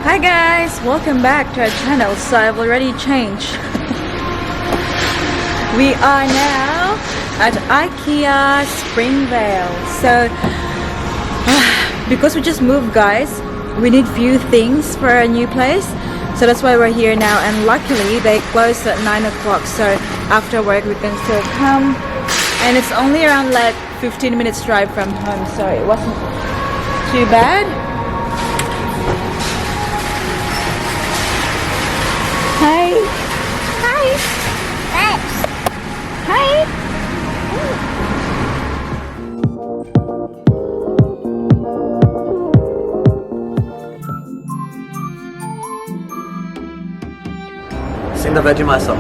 Hi guys, welcome back to our channel. So I've already changed. We are now at Ikea Springvale. So because we just moved, guys, we need few things for our new place. So that's why we're here now, and luckily they close at 9 o'clock, so after work we can still come, and it's only around like 15 minutes drive from home, so it wasn't too bad. Hi. Hi. Hi. Sing the Vegemite song.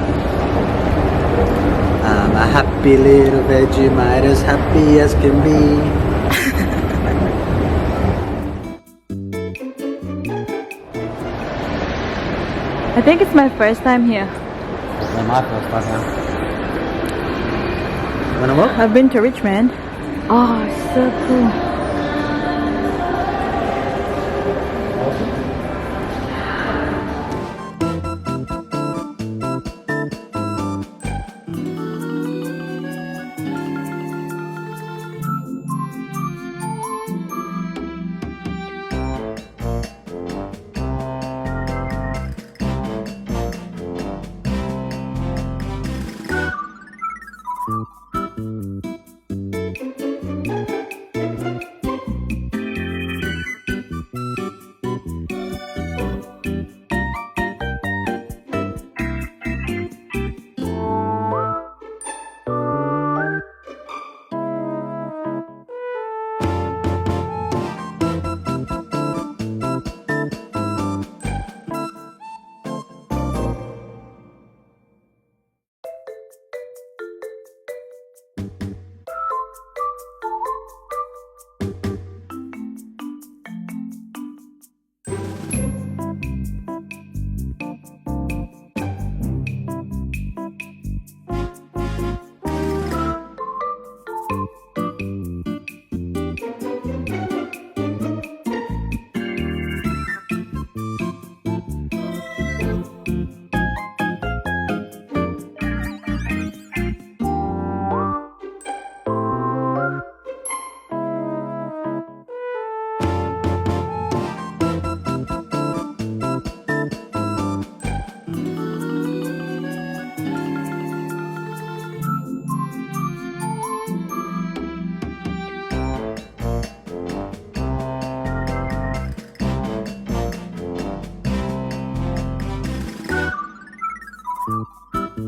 I'm a happy little Vegemite, as happy as can be. I think it's my first time here. It's my first time. You wanna walk? I've been to Richmond. Oh, so cool.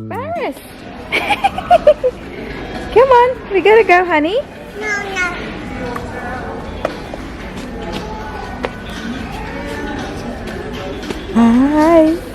Paris! Come on, we gotta go, honey. No. Hi.